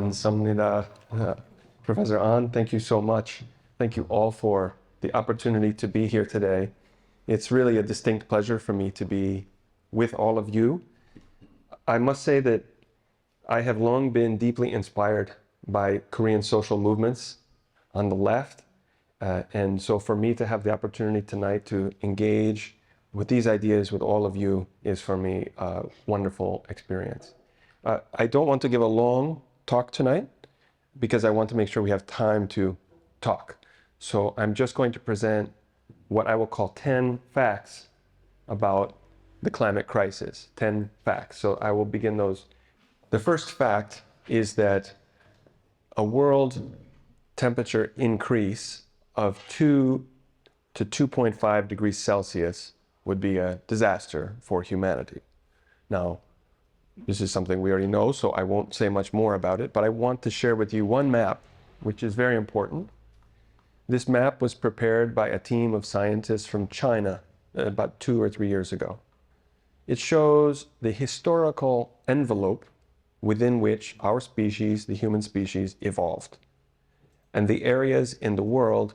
감사합니다. Professor An, thank you so much. Thank you all for the opportunity to be here today. It's really a distinct pleasure for me to be with all of you. I must say that I have long been deeply inspired by Korean social movements on the left. And so for me to have the opportunity tonight to engage with these ideas with all of you is for me a wonderful experience. I don't want to give a long talk tonight because I want to make sure we have time to talk. So I'm just going to present what I will call 10 facts about the climate crisis, 10 facts. So I will begin those. The first fact is that a world temperature increase of 2 to 2.5 degrees Celsius would be a disaster for humanity. Now, this is something we already know, so I won't say much more about it, but I want to share with you one map, which is very important. This map was prepared by a team of scientists from China about 2 or 3 years ago. It shows the historical envelope within which our species, the human species, evolved, and the areas in the world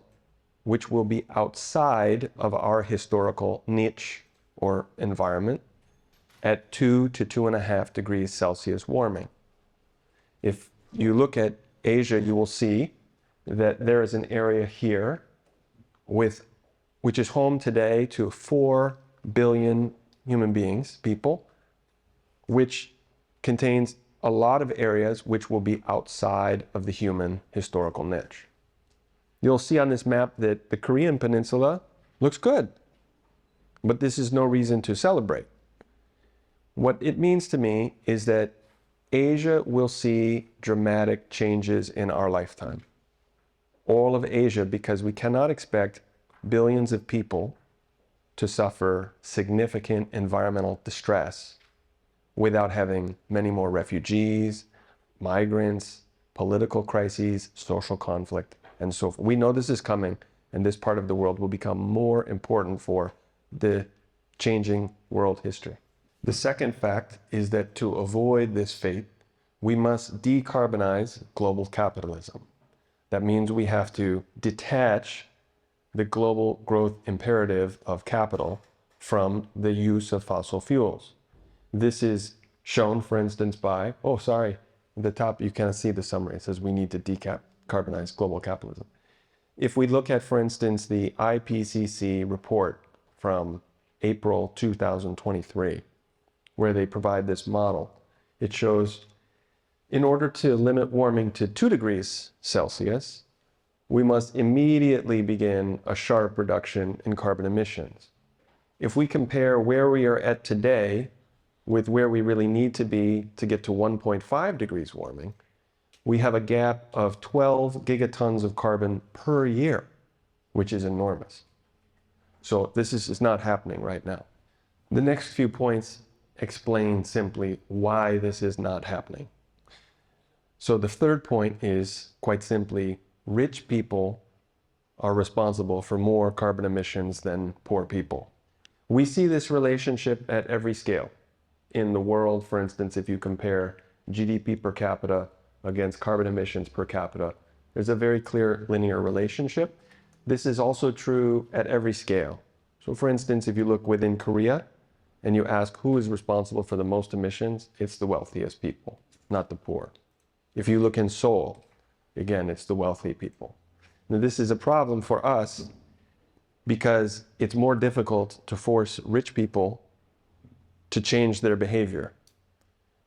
which will be outside of our historical niche or environment at 2 to 2.5 degrees Celsius warming. If you look at Asia, you will see that there is an area here which is home today to 4 billion human beings, people, which contains a lot of areas which will be outside of the human historical niche. You'll see on this map that the Korean peninsula looks good, but this is no reason to celebrate. What it means to me is that Asia will see dramatic changes in our lifetime. All of Asia, because we cannot expect billions of people to suffer significant environmental distress without having many more refugees, migrants, political crises, social conflict, and so forth. We know this is coming, and this part of the world will become more important for the changing world history. The second fact is that to avoid this fate, we must decarbonize global capitalism. That means we have to detach the global growth imperative of capital from the use of fossil fuels. This is shown, for instance, by, at the top you can't see the summary. It says we need to decarbonize global capitalism. If we look at, for instance, the IPCC report from April 2023, where they provide this model, it shows in order to limit warming to 2 degrees Celsius, we must immediately begin a sharp reduction in carbon emissions. If we compare where we are at today with where we really need to be to get to 1.5 degrees warming, we have a gap of 12 gigatons of carbon per year, which is enormous. So this is not happening right now. The next few points explain simply why this is not happening. So the third point is quite simply, rich people are responsible for more carbon emissions than poor people. We see this relationship at every scale. In the world, for instance, if you compare GDP per capita against carbon emissions per capita, there's a very clear linear relationship. This is also true at every scale. So for instance, if you look within Korea and you ask who is responsible for the most emissions, it's the wealthiest people, not the poor. If you look in Seoul, again, it's the wealthy people. Now, this is a problem for us because it's more difficult to force rich people to change their behavior.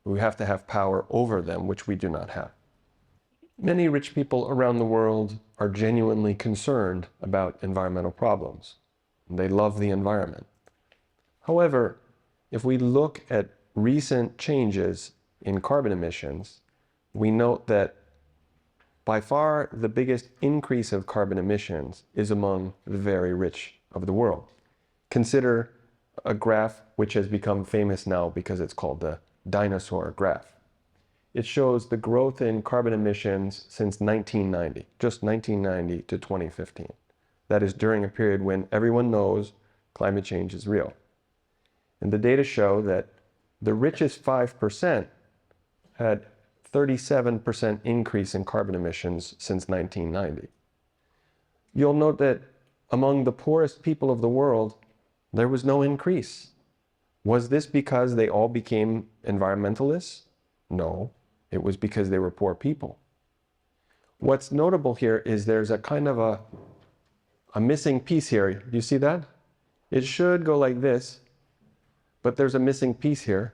We have to have power over them, which we do not have. Many rich people around the world are genuinely concerned about environmental problems. They love the environment. However, if we look at recent changes in carbon emissions, we note that by far the biggest increase of carbon emissions is among the very rich of the world. Consider a graph which has become famous now because it's called the dinosaur graph. It shows the growth in carbon emissions since 1990, just 1990 to 2015. That is during a period when everyone knows climate change is real. And the data show that the richest 5% had 37% increase in carbon emissions since 1990. You'll note that among the poorest people of the world, there was no increase. Was this because they all became environmentalists? No, it was because they were poor people. What's notable here is there's a kind of a missing piece here. Do you see that? It should go like this, but there's a missing piece here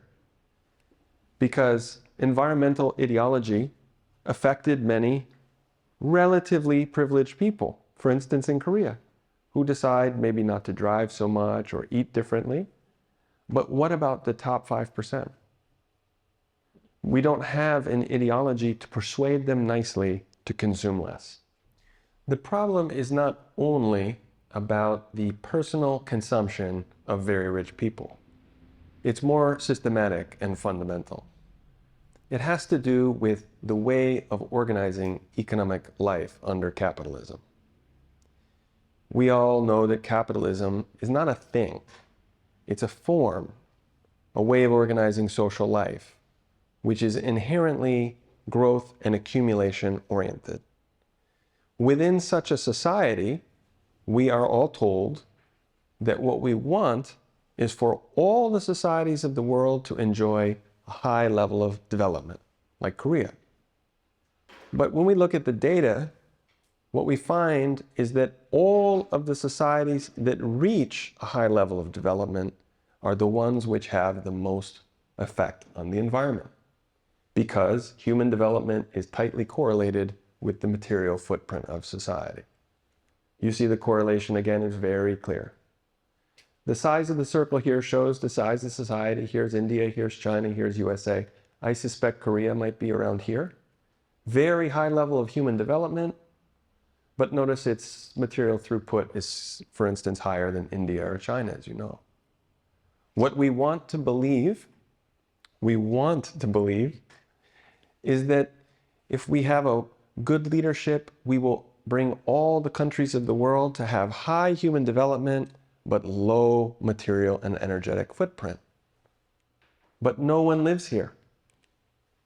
because environmental ideology affected many relatively privileged people, for instance in Korea, who decide maybe not to drive so much or eat differently. But what about the top 5%? We don't have an ideology to persuade them nicely to consume less. The problem is not only about the personal consumption of very rich people. It's more systematic and fundamental. It has to do with the way of organizing economic life under capitalism. We all know that capitalism is not a thing. It's a form, a way of organizing social life, which is inherently growth and accumulation oriented. Within such a society, we are all told that what we want is for all the societies of the world to enjoy a high level of development, like Korea. But when we look at the data, what we find is that all of the societies that reach a high level of development are the ones which have the most effect on the environment, because human development is tightly correlated with the material footprint of society. You see the correlation again is very clear. The size of the circle here shows the size of society. Here's India, here's China, here's USA. I suspect Korea might be around here. Very high level of human development, but notice its material throughput is, for instance, higher than India or China, as you know. What we want to believe is that if we have a good leadership, we will bring all the countries of the world to have high human development, but low material and energetic footprint. But no one lives here.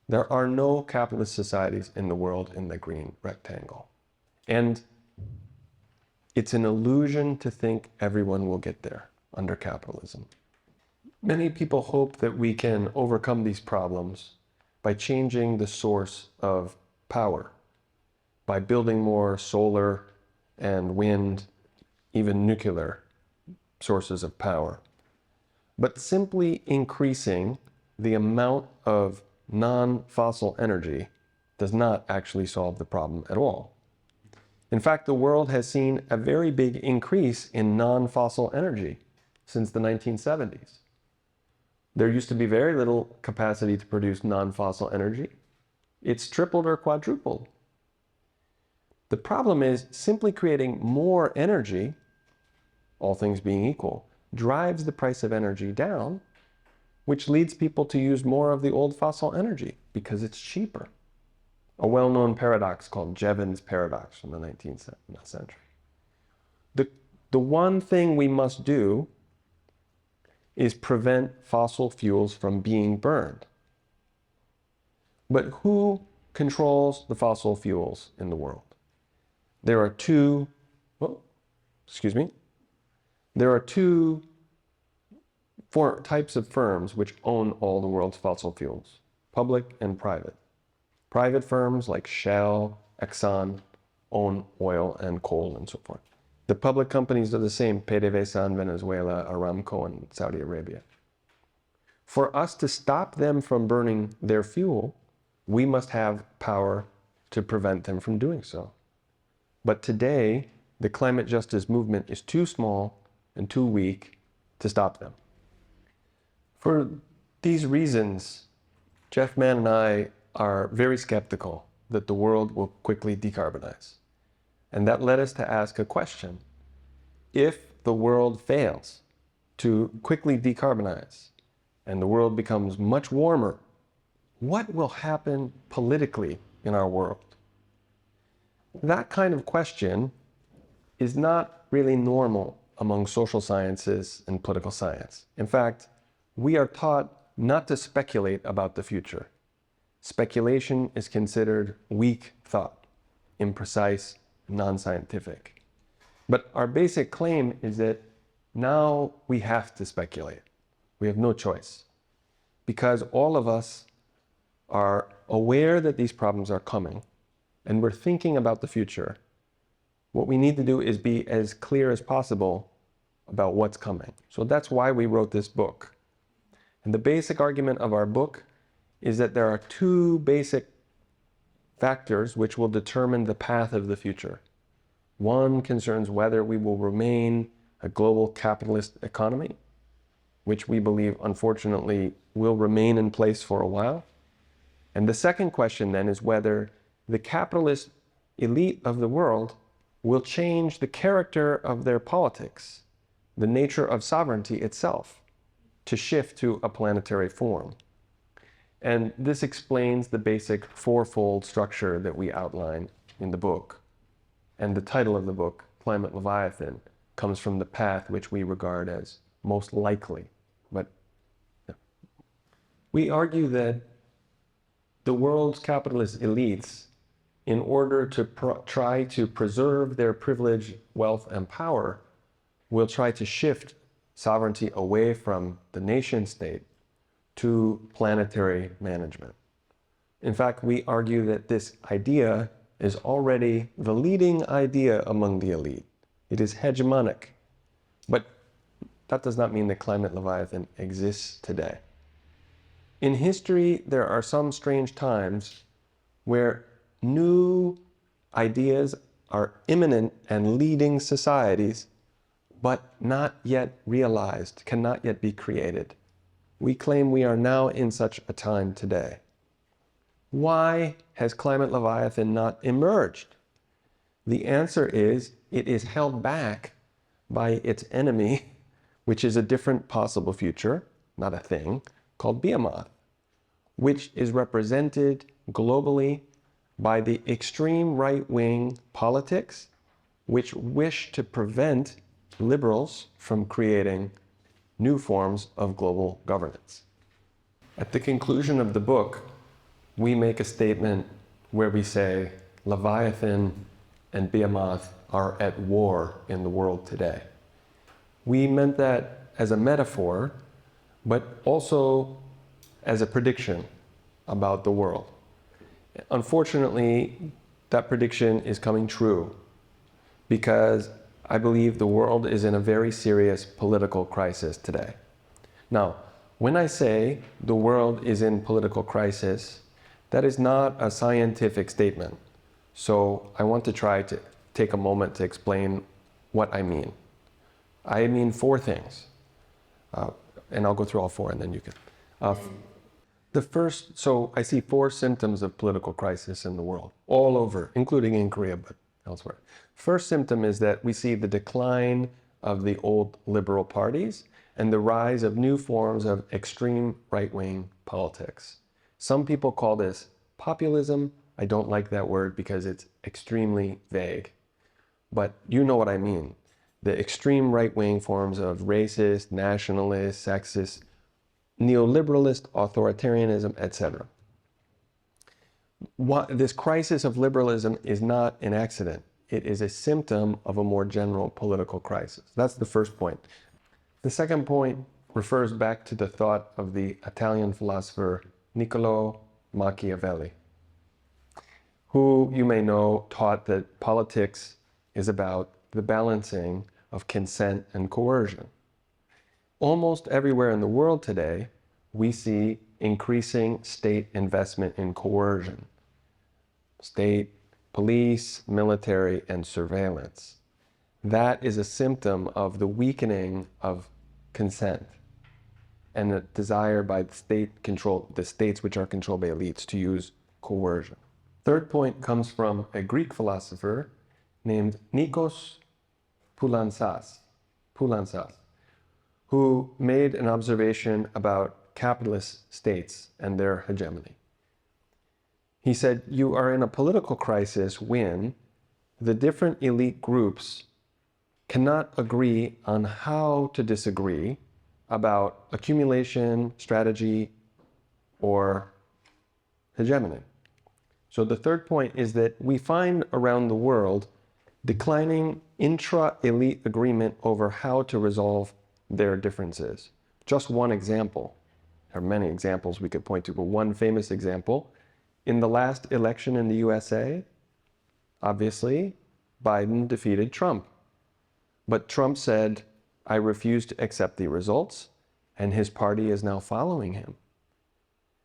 There are no capitalist societies in the world in the green rectangle. And it's an illusion to think everyone will get there under capitalism. Many people hope that we can overcome these problems by changing the source of power, by building more solar and wind, even nuclear sources of power. But simply increasing the amount of non-fossil energy does not actually solve the problem at all. In fact, the world has seen a very big increase in non-fossil energy since the 1970s. There used to be very little capacity to produce non-fossil energy. It's tripled or quadrupled. The problem is simply creating more energy, all things being equal, drives the price of energy down, which leads people to use more of the old fossil energy because it's cheaper. A well-known paradox called Jevons paradox from the 19th century. The one thing we must do is prevent fossil fuels from being burned. But who controls the fossil fuels in the world? There are two types of firms which own all the world's fossil fuels, public and private. Private firms like Shell, Exxon, own oil and coal and so forth. The public companies are the same, PDVSA in Venezuela, Aramco in Saudi Arabia. For us to stop them from burning their fuel, we must have power to prevent them from doing so. But today, the climate justice movement is too small and too weak to stop them. For these reasons, Jeff Mann and I are very skeptical that the world will quickly decarbonize. And that led us to ask a question. If the world fails to quickly decarbonize and the world becomes much warmer, what will happen politically in our world? That kind of question is not really normal among social sciences and political science. In fact, we are taught not to speculate about the future. speculation is considered weak thought, imprecise, non-scientific. But our basic claim is that now we have to speculate. We have no choice, because all of us are aware that these problems are coming, and we're thinking about the future. What we need to do is be as clear as possible about what's coming. So that's why we wrote this book. And the basic argument of our book is that there are two basic factors which will determine the path of the future. One concerns whether we will remain a global capitalist economy, which we believe, unfortunately, will remain in place for a while. And the second question then is whether the capitalist elite of the world will change the character of their politics, the nature of sovereignty itself, to shift to a planetary form. And this explains the basic fourfold structure that we outline in the book. And the title of the book, Climate Leviathan, comes from the path which we regard as most likely. But we argue that the world's capitalist elites, in order to try to preserve their privilege, wealth, and power, will try to shift sovereignty away from the nation state to planetary management. In fact, we argue that this idea is already the leading idea among the elite. It is hegemonic. But that does not mean that Climate Leviathan exists today. In history, there are some strange times where new ideas are imminent and leading societies, but not yet realized, cannot yet be created. We claim we are now in such a time today. Why has Climate Leviathan not emerged? The answer is it is held back by its enemy, which is a different possible future, not a thing, called Behemoth, which is represented globally by the extreme right-wing politics, which wish to prevent liberals from creating new forms of global governance. At the conclusion of the book, we make a statement where we say Leviathan and Behemoth are at war in the world today. We meant that as a metaphor, but also as a prediction about the world. Unfortunately, that prediction is coming true because I believe the world is in a very serious political crisis today. Now, when I say the world is in political crisis, that is not a scientific statement. So I want to try to take a moment to explain what I mean. I mean four things, and I'll go through all four and then you can. The first, so I see four symptoms of political crisis in the world, all over, including in Korea, but elsewhere. First symptom is that we see the decline of the old liberal parties and the rise of new forms of extreme right-wing politics. Some people call this populism. I don't like that word because it's extremely vague, but you know what I mean. The extreme right-wing forms of racist, nationalist, sexist, neoliberalist, authoritarianism, etc. This crisis of liberalism is not an accident. It is a symptom of a more general political crisis. That's the first point. The second point refers back to the thought of the Italian philosopher Niccolò Machiavelli, who you may know taught that politics is about the balancing of consent and coercion. Almost everywhere in the world today, we see increasing state investment in coercion. State, police, military, and surveillance. That is a symptom of the weakening of consent and the desire by the states which are controlled by elites to use coercion. Third point comes from a Greek philosopher named Nikos Poulantzas, who made an observation about capitalist states and their hegemony. He said, you are in a political crisis when the different elite groups cannot agree on how to disagree about accumulation, strategy, or hegemony. So the third point is that we find around the world declining intra-elite agreement over how to resolve their differences. Just one example, there are many examples we could point to, but one famous example, in the last election in the USA, obviously, Biden defeated Trump. But Trump said, I refuse to accept the results, and his party is now following him.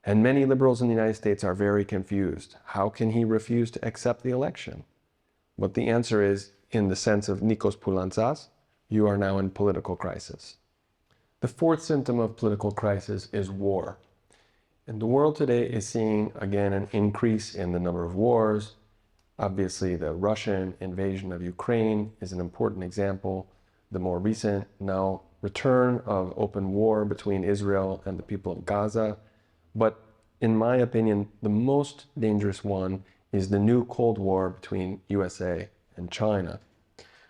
And many liberals in the United States are very confused. How can he refuse to accept the election? But the answer is, in the sense of Nikos Poulantzas, you are now in political crisis. The fourth symptom of political crisis is war. And the world today is seeing, again, an increase in the number of wars. Obviously, the Russian invasion of Ukraine is an important example. The more recent now return of open war between Israel and the people of Gaza. But in my opinion, the most dangerous one is the new Cold War between USA and China.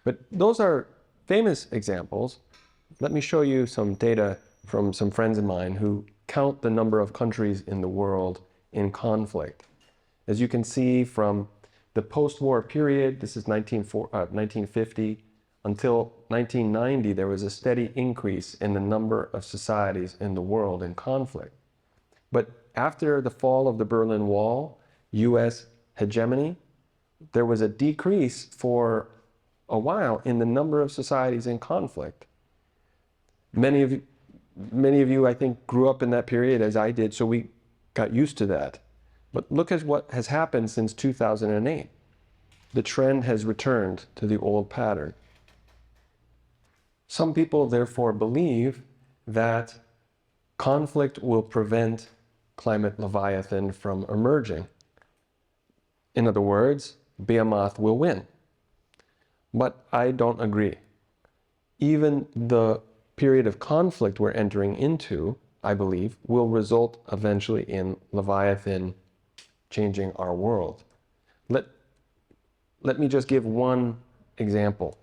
But those are famous examples. Let me show you some data from some friends of mine who count the number of countries in the world in conflict. As you can see from the post-war period, this is 1950, until 1990, there was a steady increase in the number of societies in the world in conflict. But after the fall of the Berlin Wall, US hegemony, there was a decrease for a while in the number of societies in conflict. Many of you, I think, grew up in that period as I did, so we got used to that. But look at what has happened since 2008. The trend has returned to the old pattern. Some people therefore believe that conflict will prevent climate leviathan from emerging. In other words, Behemoth will win. But I don't agree. Even the period of conflict we're entering into, I believe, will result eventually in Leviathan changing our world. Let me just give one example,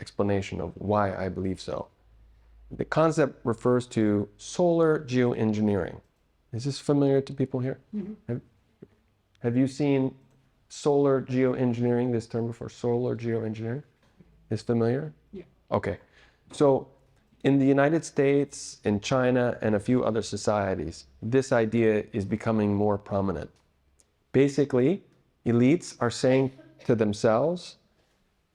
explanation of why I believe so. The concept refers to solar geoengineering. Is this familiar to people here? Mm-hmm. Have you seen solar geoengineering, this term before? Solar geoengineering is familiar? Yeah. Okay. So in the United States, in China, and a few other societies, this idea is becoming more prominent. Basically, elites are saying to themselves,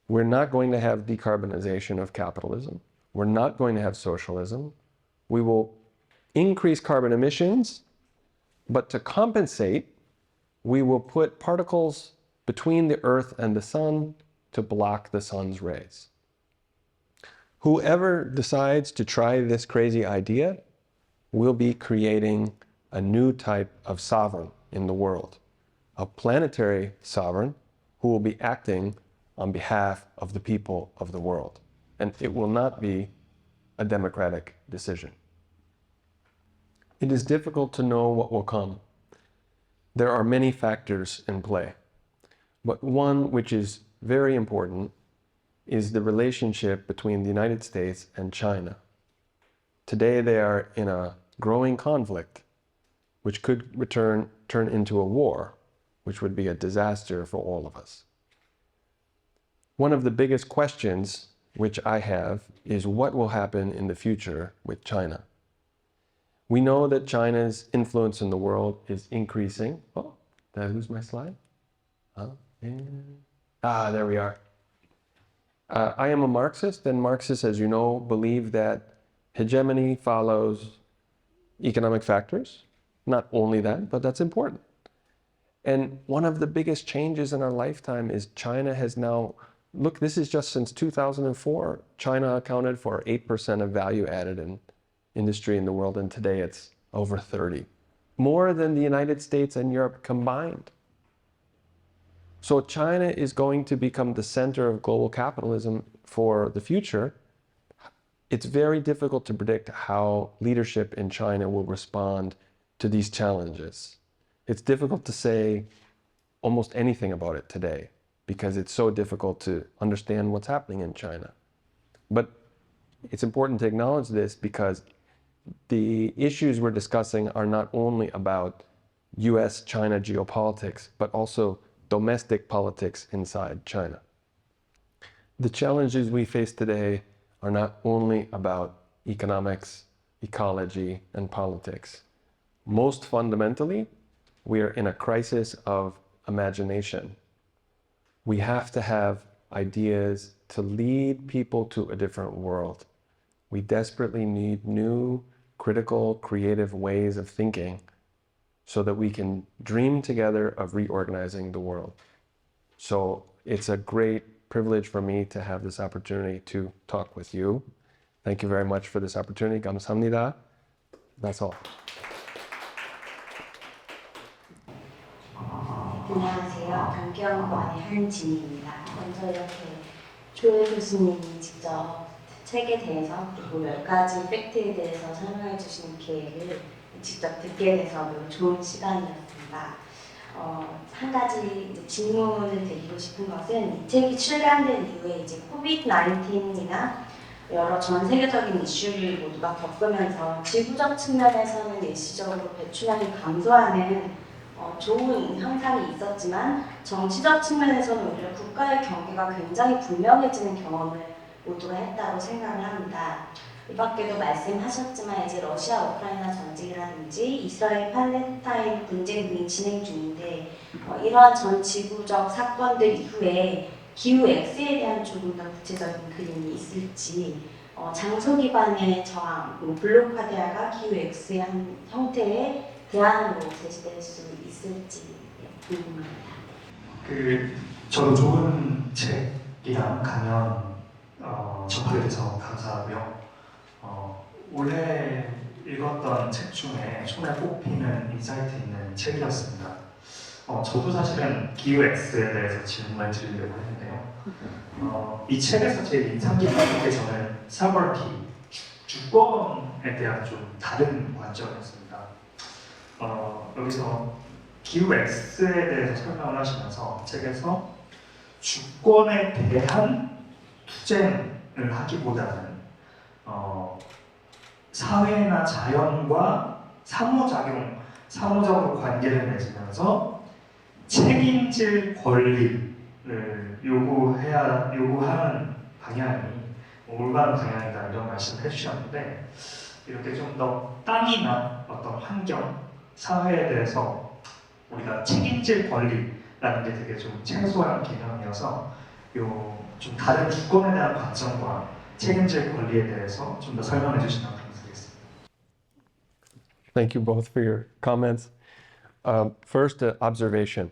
we're not going to have decarbonization of capitalism. We're not going to have socialism. We will increase carbon emissions, but to compensate, we will put particles between the Earth and the sun to block the sun's rays. Whoever decides to try this crazy idea will be creating a new type of sovereign in the world, a planetary sovereign who will be acting on behalf of the people of the world. And it will not be a democratic decision. It is difficult to know what will come. There are many factors in play, but one which is very important is the relationship between the United States and China. Today they are in a growing conflict, which could turn into a war, which would be a disaster for all of us. One of the biggest questions which I have is what will happen in the future with China. We know that China's influence in the world is increasing. Oh, did I lose my slide? There we are. I am a Marxist, and Marxists, as you know, believe that hegemony follows economic factors. Not only that, but that's important. And one of the biggest changes in our lifetime is China has now, look, this is just since 2004, China accounted for 8% of value added in industry in the world, and today it's over 30. More than the United States and Europe combined. So China is going to become the center of global capitalism for the future. It's very difficult to predict how leadership in China will respond to these challenges. It's difficult to say almost anything about it today because it's so difficult to understand what's happening in China. But it's important to acknowledge this because the issues we're discussing are not only about US-China geopolitics, but also domestic politics inside China. The challenges we face today are not only about economics, ecology, and politics. Most fundamentally, we are in a crisis of imagination. We have to have ideas to lead people to a different world. We desperately need new, critical, creative ways of thinking so that we can dream together of reorganizing the world. So it's a great privilege for me to have this opportunity to talk with you. Thank you very much for this opportunity. 감사합니다. That's all. 안녕하세요. 경기연구원의 한진희입니다. 먼저 이렇게 조혜 교수님이 직접 책에 대해서 그리고 10가지 팩트에 대해서 설명해 주신 기회를 직접 듣게 돼서 매우 좋은 시간이었습니다. 한 가지 질문을 드리고 싶은 것은 이 책이 출간된 이후에 이제 코비드-19이나 여러 전 세계적인 이슈를 모두가 겪으면서 지구적 측면에서는 일시적으로 배출량이 감소하는 좋은 현상이 있었지만 정치적 측면에서는 오히려 국가의 경계가 굉장히 불명해지는 경험을 모두가 했다고 생각을 합니다. 이 밖에도 말씀하셨지만 이제 러시아 우크라이나 전쟁이라든지 이스라엘 팔레스타인 분쟁 등이 진행 중인데 이러한 전 지구적 사건들 이후에 기후 X에 대한 조금 더 구체적인 그림이 있을지 장소 기반의 저항, 블록화대화가 기후 X의 한 형태의 대안으로 제시될 수 있을지 궁금합니다. 저도 좋은 책이랑 강연 접하게 돼서 감사하고요. 올해 읽었던 책 중에 손에 꼽히는 인사이트 있는 책이었습니다. 저도 사실은 기후 X에 대해서 질문을 드리려고 했는데요. 이 책에서 제일 인상 깊었던 게 저는 사버티, 주권에 대한 좀 다른 관점이었습니다. 여기서 기후 X에 대해서 설명을 하시면서 책에서 주권에 대한 투쟁을 하기보다는 사회나 자연과 상호작용으로 관계를 맺으면서 책임질 권리를 요구하는 방향이 올바른 방향이다 이런 말씀을 해주셨는데 이렇게 좀 더 땅이나 어떤 환경, 사회에 대해서 우리가 책임질 권리라는 게 되게 좀 생소한 개념이어서 좀 다른 주권에 대한 관점과 책임질 권리에 대해서 좀 더 설명해 주시면 감사하겠습니다. Thank you both for your comments. First, observation.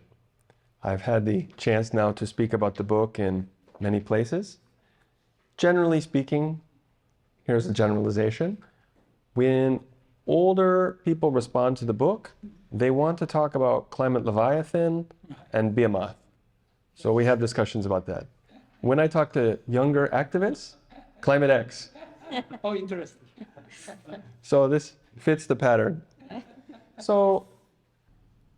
I've had the chance now to speak about the book in many places. Generally speaking, here's a generalization. When older people respond to the book, they want to talk about climate leviathan and Behemoth. So we have discussions about that. When I talk to younger activists, climate X. Oh, interesting. So this fits the pattern. So,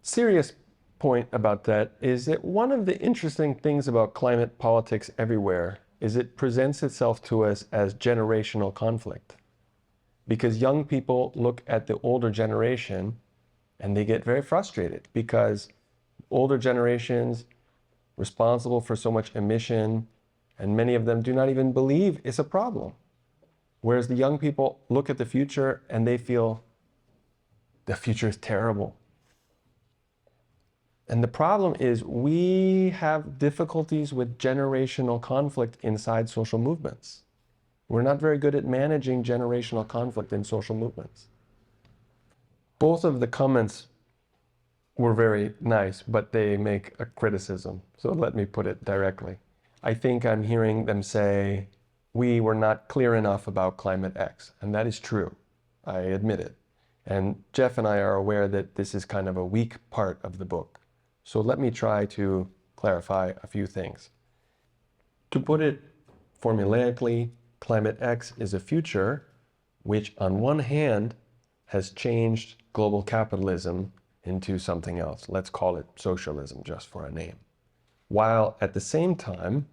serious point about that is that one of the interesting things about climate politics everywhere is it presents itself to us as generational conflict. Because young people look at the older generation and they get very frustrated because older generations responsible for so much emission and many of them do not even believe it's a problem. Whereas the young people look at the future and they feel the future is terrible. And the problem is we have difficulties with generational conflict inside social movements. We're not very good at managing generational conflict in social movements. Both of the comments were very nice, but they make a criticism. So let me put it directly. I think I'm hearing them say, we were not clear enough about climate X. And that is true. I admit it. And Jeff and I are aware that this is kind of a weak part of the book. So let me try to clarify a few things. To put it formulaically, climate X is a future which on one hand has changed global capitalism into something else. Let's call it socialism just for a name. While at the same time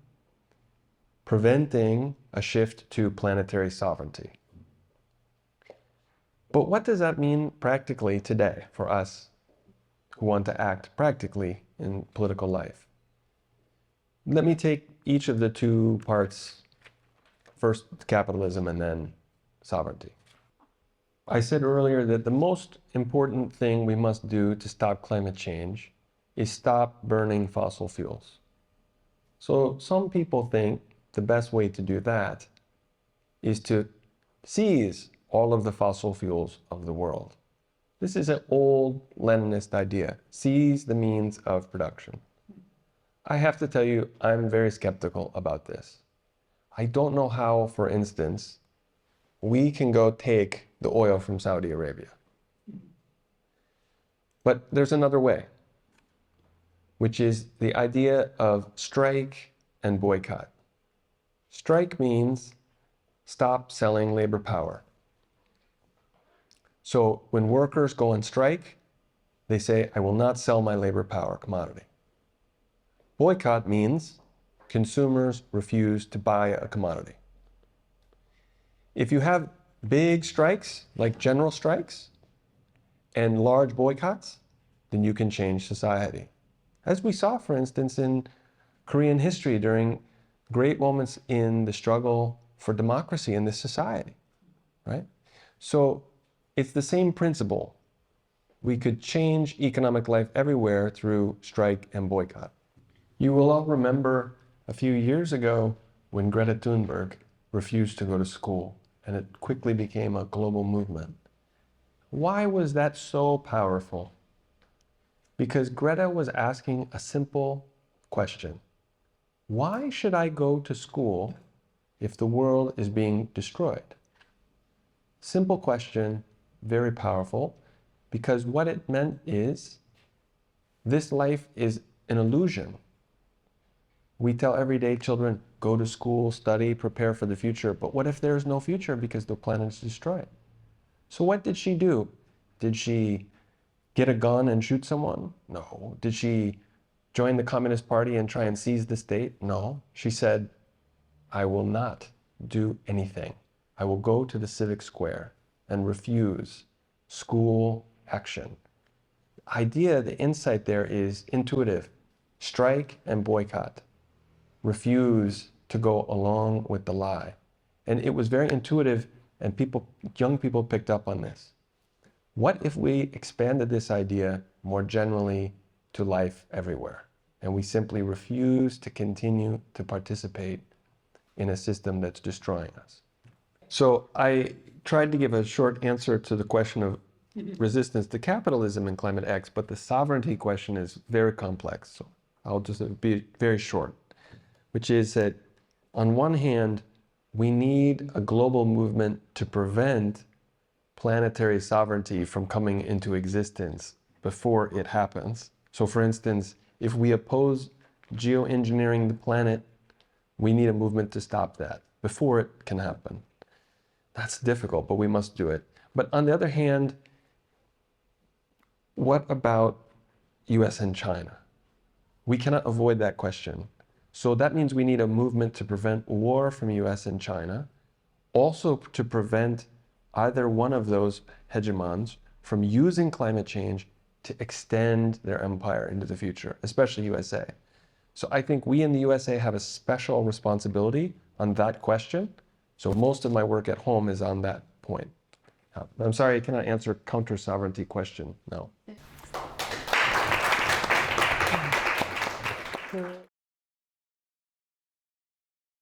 preventing a shift to planetary sovereignty. But what does that mean practically today for us who want to act practically in political life. Let me take each of the two parts, first capitalism and then sovereignty. I said earlier that the most important thing we must do to stop climate change is stop burning fossil fuels. So some people think the best way to do that is to seize all of the fossil fuels of the world. This is an old Leninist idea, seize the means of production. I have to tell you, I'm very skeptical about this. I don't know how, for instance, we can go take the oil from Saudi Arabia. But there's another way, which is the idea of strike and boycott. Strike means stop selling labor power. So when workers go on strike, they say, I will not sell my labor power commodity. Boycott means consumers refuse to buy a commodity. If you have big strikes, like general strikes, and large boycotts, then you can change society. As we saw, for instance, in Korean history during great moments in the struggle for democracy in this society, right? So it's the same principle. We could change economic life everywhere through strike and boycott. You will all remember a few years ago when Greta Thunberg refused to go to school, and it quickly became a global movement. Why was that so powerful? Because Greta was asking a simple question. Why should I go to school if the world is being destroyed? Simple question, very powerful, because what it meant is this life is an illusion. We tell everyday children, go to school, study, prepare for the future. But what if there's no future because the planet is destroyed? So what did she do? Did she get a gun and shoot someone? No. Did she join the Communist Party and try and seize the state? No. She said, I will not do anything. I will go to the civic square and refuse school action. The idea, the insight there is intuitive. Strike and boycott. Refuse to go along with the lie. And it was very intuitive, and young people picked up on this. What if we expanded this idea more generally to life everywhere, and we simply refuse to continue to participate in a system that's destroying us? So I tried to give a short answer to the question of resistance to capitalism and climate X, but the sovereignty question is very complex. So I'll just be very short, which is that on one hand, we need a global movement to prevent planetary sovereignty from coming into existence before it happens. So for instance, if we oppose geoengineering the planet, we need a movement to stop that before it can happen. That's difficult, but we must do it. But on the other hand, what about US and China? We cannot avoid that question. So that means we need a movement to prevent war from US and China, also to prevent either one of those hegemons from using climate change to extend their empire into the future, especially USA. So I think we in the USA have a special responsibility on that question. So most of my work at home is on that point. I'm sorry, I cannot answer counter-sovereignty question, no.